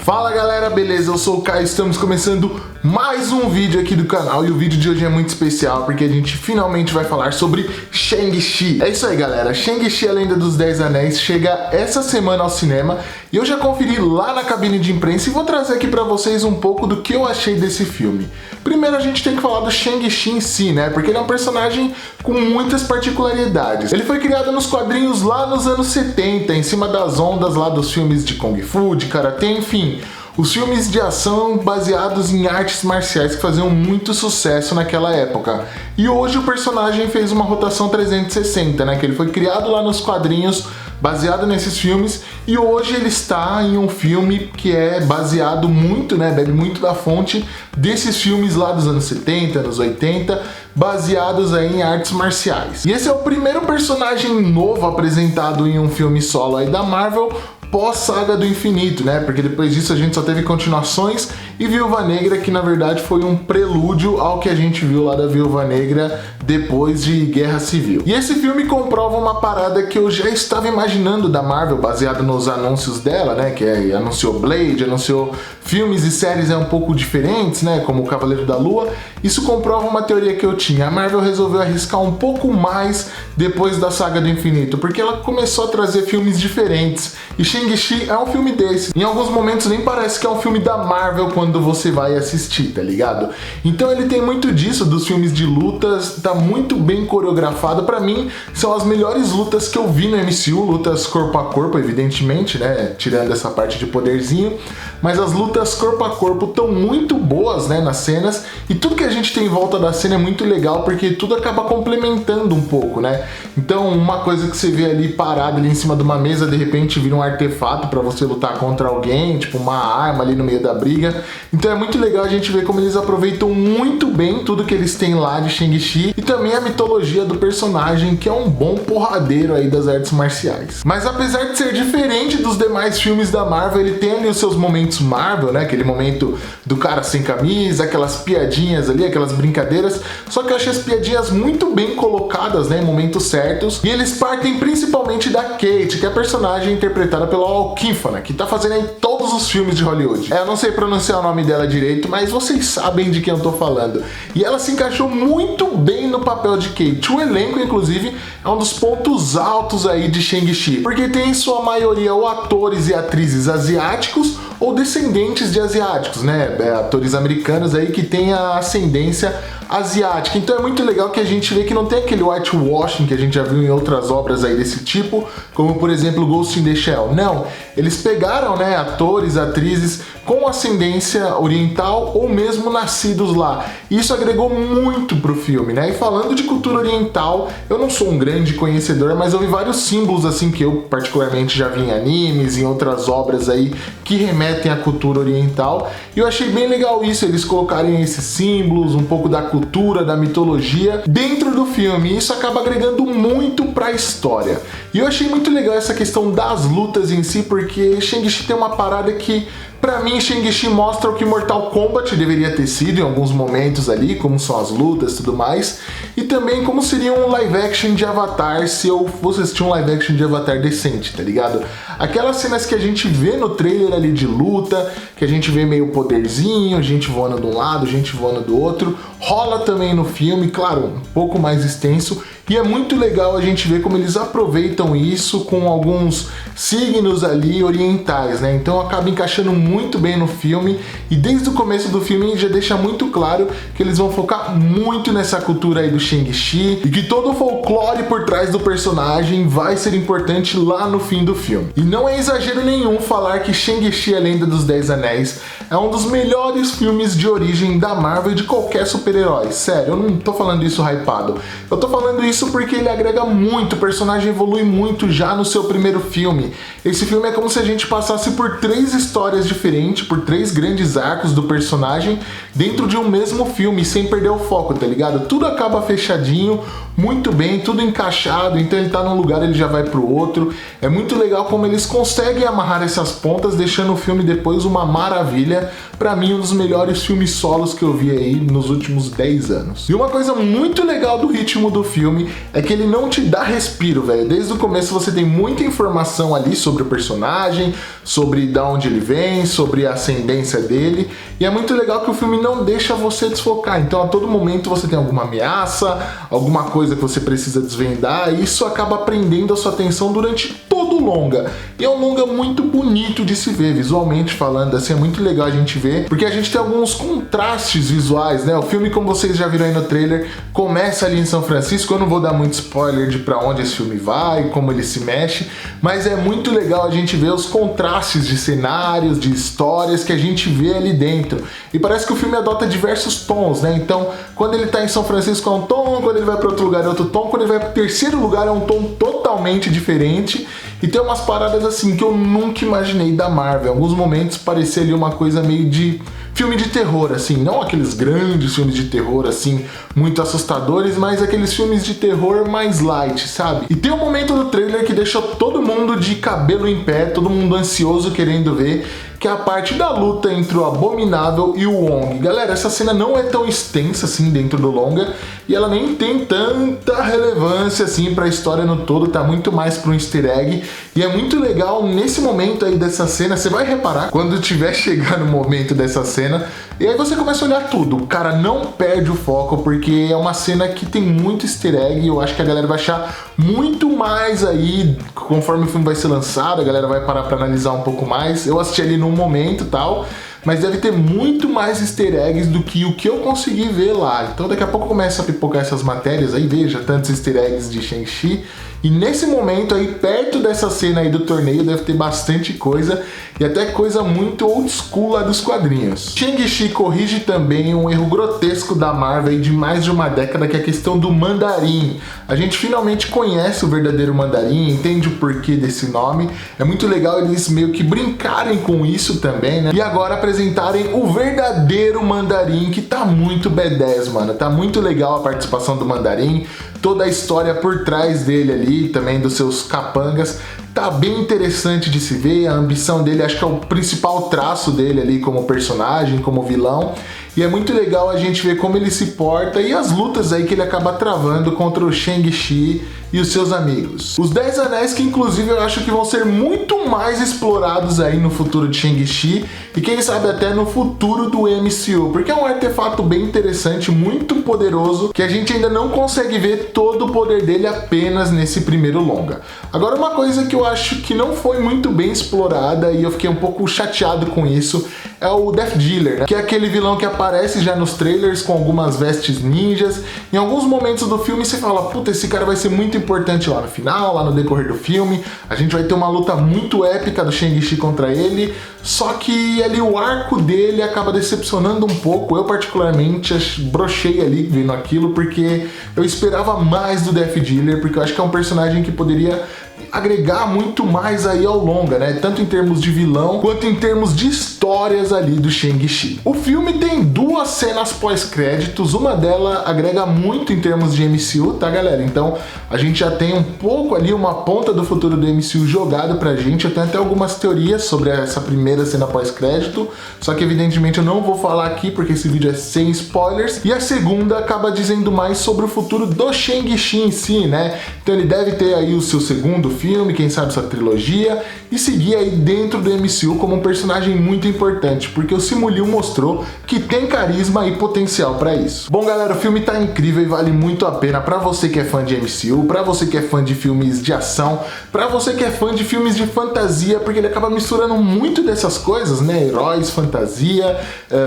Fala galera, beleza? Eu sou o Caio, estamos começando mais um vídeo aqui do canal e o vídeo de hoje é muito especial porque a gente finalmente vai falar sobre Shang-Chi. É isso aí galera, Shang-Chi, a Lenda dos 10 Anéis, chega essa semana ao cinema e eu já conferi lá na cabine de imprensa e vou trazer aqui pra vocês um pouco do que eu achei desse filme. Primeiro a gente tem que falar do Shang-Chi em si, né? Porque ele é um personagem com muitas particularidades. Ele foi criado nos quadrinhos lá nos anos 70, em cima das ondas lá dos filmes de Kung Fu, de Karatê, enfim. Os filmes de ação baseados em artes marciais que faziam muito sucesso naquela época. E hoje o personagem fez uma rotação 360, né? Que ele foi criado lá nos quadrinhos, baseado nesses filmes, e hoje ele está em um filme que é baseado muito, né? Bebe muito da fonte desses filmes lá dos anos 70, anos 80, baseados aí em artes marciais. E esse é o primeiro personagem novo apresentado em um filme solo aí da Marvel, pós-saga do infinito, né? Porque depois disso a gente só teve continuações e Viúva Negra, que na verdade foi um prelúdio ao que a gente viu lá da Viúva Negra depois de Guerra Civil. E esse filme comprova uma parada que eu já estava imaginando da Marvel, baseado nos anúncios dela, né? Que anunciou Blade, anunciou filmes e séries um pouco diferentes, né? Como o Cavaleiro da Lua. Isso comprova uma teoria que eu tinha. A Marvel resolveu arriscar um pouco mais depois da saga do infinito, porque ela começou a trazer filmes diferentes. E Shang-Chi é um filme desse. Em alguns momentos nem parece que é um filme da Marvel quando você vai assistir, tá ligado? Então ele tem muito disso, dos filmes de lutas, tá muito bem coreografado. Pra mim, são as melhores lutas que eu vi no MCU, lutas corpo a corpo, evidentemente, né? Tirando essa parte de poderzinho. Mas as lutas corpo a corpo estão muito boas, né, nas cenas, e tudo que a gente tem em volta da cena é muito legal, porque tudo acaba complementando um pouco, né? Então, uma coisa que você vê ali parada ali em cima de uma mesa, de repente vira um artefato para você lutar contra alguém, tipo uma arma ali no meio da briga. Então é muito legal a gente ver como eles aproveitam muito bem tudo que eles têm lá de Shang-Chi e também a mitologia do personagem, que é um bom porradeiro aí das artes marciais. Mas apesar de ser diferente dos demais filmes da Marvel, ele tem ali os seus momentos Marvel, né? Aquele momento do cara sem camisa, aquelas piadinhas ali, aquelas brincadeiras. Só que eu achei as piadinhas muito bem colocadas, né? Em momentos certos. E eles partem principalmente da Kate, que é a personagem interpretada pela Awkwafina, que tá fazendo em todos os filmes de Hollywood. Eu não sei pronunciar o nome dela direito, mas vocês sabem de quem eu tô falando. E ela se encaixou muito bem no papel de Kate. O elenco, inclusive, é um dos pontos altos aí de Shang-Chi, porque tem em sua maioria ou atores e atrizes asiáticos ou descendentes de asiáticos, né? Atores americanos aí que têm a ascendência asiática. Então é muito legal que a gente vê que não tem aquele whitewashing que a gente já viu em outras obras aí desse tipo, como por exemplo Ghost in the Shell. Não, eles pegaram, né, atores, atrizes com ascendência oriental ou mesmo nascidos lá. Isso agregou muito pro filme, né? E falando de cultura oriental, eu não sou um grande conhecedor, mas eu vi vários símbolos assim que eu particularmente já vi em animes, em outras obras aí que remetem à cultura oriental. E eu achei bem legal isso, eles colocarem esses símbolos, um pouco da cultura, da mitologia dentro do filme. E isso acaba agregando muito pra história. E eu achei muito legal essa questão das lutas em si, porque Shang-Chi tem uma parada que, pra mim, Shang-Chi mostra o que Mortal Kombat deveria ter sido em alguns momentos ali, como são as lutas e tudo mais, e também como seria um live action de Avatar se eu fosse assistir um live action de Avatar decente, tá ligado? Aquelas cenas que a gente vê no trailer ali de luta, que a gente vê meio poderzinho, gente voando de um lado, gente voando do outro, rola também no filme, claro, um pouco mais extenso, e é muito legal a gente ver como eles aproveitam isso com alguns signos ali orientais, né? Então acaba encaixando muito bem no filme, e desde o começo do filme já deixa muito claro que eles vão focar muito nessa cultura aí do Shang-Chi e que todo o folclore por trás do personagem vai ser importante lá no fim do filme. E não é exagero nenhum falar que Shang-Chi, a Lenda dos 10 Anéis, é um dos melhores filmes de origem da Marvel e de qualquer super-herói. Sério, eu não tô falando isso hypado. Eu tô falando isso porque ele agrega muito, o personagem evolui muito já no seu primeiro filme. Esse filme é como se a gente passasse por 3 histórias diferentes, por 3 grandes arcos do personagem dentro de um mesmo filme, sem perder o foco, tá ligado? Tudo acaba fechadinho, muito bem, tudo encaixado, então ele tá num lugar, ele já vai pro outro. É muito legal como eles conseguem amarrar essas pontas, deixando o filme depois uma maravilha. Pra mim, um dos melhores filmes solos que eu vi aí nos últimos 10 anos. E uma coisa muito legal do ritmo do filme é que ele não te dá respiro, velho. Desde o começo você tem muita informação ali sobre o personagem, sobre de onde ele vem, informações sobre a ascendência dele, e é muito legal que o filme não deixa você desfocar. Então a todo momento você tem alguma ameaça, alguma coisa que você precisa desvendar, e isso acaba prendendo a sua atenção durante todo o longa. E é um longa muito bonito de se ver, visualmente falando, assim, é muito legal a gente ver, porque a gente tem alguns contrastes visuais, né? O filme, como vocês já viram aí no trailer, começa ali em São Francisco. Eu não vou dar muito spoiler de pra onde esse filme vai, como ele se mexe, mas é muito legal a gente ver os contrastes de cenários, de histórias que a gente vê ali dentro. E parece que o filme adota diversos tons, né? Então, quando ele tá em São Francisco é um tom, quando ele vai para outro lugar é outro tom, quando ele vai pro terceiro lugar é um tom totalmente diferente. E tem umas paradas assim que eu nunca imaginei da Marvel. Em alguns momentos parecia ali uma coisa meio de filme de terror, assim, não aqueles grandes filmes de terror, assim, muito assustadores, mas aqueles filmes de terror mais light, sabe? E tem um momento do trailer que deixou todo mundo de cabelo em pé, todo mundo ansioso querendo ver, que é a parte da luta entre o Abominável e o Wong. Galera, essa cena não é tão extensa assim dentro do longa, e ela nem tem tanta relevância assim pra história no todo, tá muito mais pra um easter egg, e é muito legal nesse momento aí dessa cena. Você vai reparar quando tiver chegando o momento dessa cena, e aí você começa a olhar tudo. O cara não perde o foco, porque é uma cena que tem muito easter egg, e eu acho que a galera vai achar muito mais aí, conforme o filme vai ser lançado, a galera vai parar pra analisar um pouco mais. Eu assisti ali num momento e tal, mas deve ter muito mais easter eggs do que o que eu consegui ver lá. Então daqui a pouco começa a pipocar essas matérias aí, veja, tantos easter eggs de Shang-Chi. E nesse momento aí, perto dessa cena aí do torneio, deve ter bastante coisa, e até coisa muito old school lá dos quadrinhos. Shang-Chi corrige também um erro grotesco da Marvel aí de mais de uma década, que é a questão do mandarim. A gente finalmente conhece o verdadeiro mandarim, entende o porquê desse nome. É muito legal eles meio que brincarem com isso também, né? E agora apresentarem o verdadeiro mandarim, que tá muito B10, mano. Tá muito legal a participação do mandarim, toda a história por trás dele ali, também dos seus capangas. Tá bem interessante de se ver, a ambição dele acho que é o principal traço dele ali como personagem, como vilão. E é muito legal a gente ver como ele se porta e as lutas aí que ele acaba travando contra o Shang-Chi e os seus amigos. Os 10 Anéis, que inclusive eu acho que vão ser muito mais explorados aí no futuro de Shang-Chi, e quem sabe até no futuro do MCU, porque é um artefato bem interessante, muito poderoso, que a gente ainda não consegue ver todo o poder dele apenas nesse primeiro longa. Agora, uma coisa que eu acho que não foi muito bem explorada, e eu fiquei um pouco chateado com isso, é o Death Dealer, né? Que é aquele vilão que aparece já nos trailers com algumas vestes ninjas. Em alguns momentos do filme você fala, puta, esse cara vai ser muito importante lá no final, lá no decorrer do filme, a gente vai ter uma luta muito épica do Shang-Chi contra ele, só que ali o arco dele acaba decepcionando um pouco. Eu particularmente brochei ali vendo aquilo, porque eu esperava mais do Death Dealer, porque eu acho que é um personagem que poderia agregar muito mais aí ao longa, né? Tanto em termos de vilão, quanto em termos de histórias ali do Shang-Chi. O filme tem duas cenas pós-créditos, uma delas agrega muito em termos de MCU, tá, galera? Então, a gente já tem um pouco ali, uma ponta do futuro do MCU jogado pra gente. Eu tenho até algumas teorias sobre essa primeira cena pós-crédito, só que evidentemente eu não vou falar aqui, porque esse vídeo é sem spoilers. E a segunda acaba dizendo mais sobre o futuro do Shang-Chi em si, né? Então ele deve ter aí o seu segundo filme, quem sabe sua trilogia, e seguir aí dentro do MCU como um personagem muito importante, porque o Simu Liu mostrou que tem carisma e potencial pra isso. Bom, galera, o filme tá incrível e vale muito a pena pra você que é fã de MCU, pra você que é fã de filmes de ação, pra você que é fã de filmes de fantasia, porque ele acaba misturando muito dessas coisas, né? Heróis, fantasia,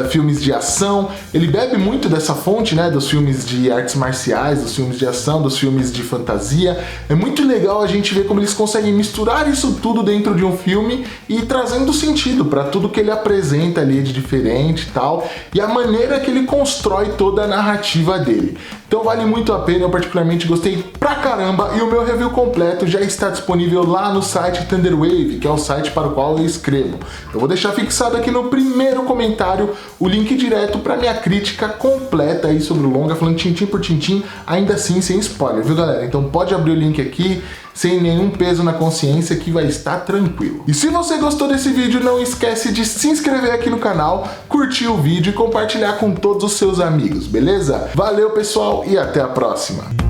filmes de ação. Ele bebe muito dessa fonte, né? Dos filmes de artes marciais, dos filmes de ação, dos filmes de fantasia. É muito legal a gente ver como eles conseguem misturar isso tudo dentro de um filme e trazendo sentido para tudo que ele apresenta ali de diferente e tal, e a maneira que ele constrói toda a narrativa dele. Então vale muito a pena, eu particularmente gostei pra caramba, e o meu review completo já está disponível lá no site Thunderwave, que é o site para o qual eu escrevo. Eu vou deixar fixado aqui no primeiro comentário o link direto para minha crítica completa aí sobre o longa, falando tintim por tintim, ainda assim sem spoiler, viu, galera? Então pode abrir o link aqui, sem nenhum peso na consciência, que vai estar tranquilo. E se você gostou desse vídeo, não esquece de se inscrever aqui no canal, curtir o vídeo e compartilhar com todos os seus amigos, beleza? Valeu, pessoal, e até a próxima!